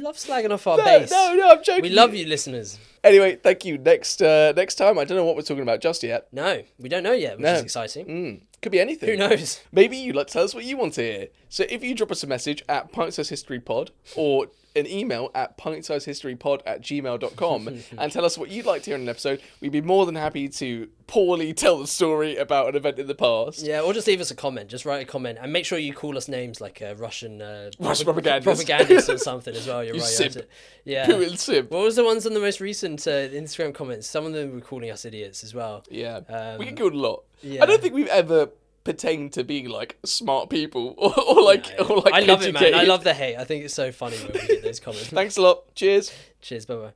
love slagging off our base. No, I'm joking. We love you, listeners. Anyway, thank you. Next time, I don't know what we're talking about just yet. No, we don't know yet, which is exciting. Could be anything. Who knows? Maybe you'd like to tell us what you want to hear. So if you drop us a message at pint-sized-history-pod or an email at pint-sized-history-pod@gmail.com and tell us what you'd like to hear in an episode, we'd be more than happy to poorly tell the story about an event in the past. Yeah, or just leave us a comment. Just write a comment and make sure you call us names like Russian propagandist or something as well. You're you right. simp. Yeah. Who will simp? What was the ones on the most recent Instagram comments? Some of them were calling us idiots as well. Yeah, we get called a lot. Yeah. I don't think we've ever pertained to being like smart people or like I love it, man. I educated. love the hate. I think it's so funny when we get those comments. Thanks a lot. Cheers. Cheers. Bye bye.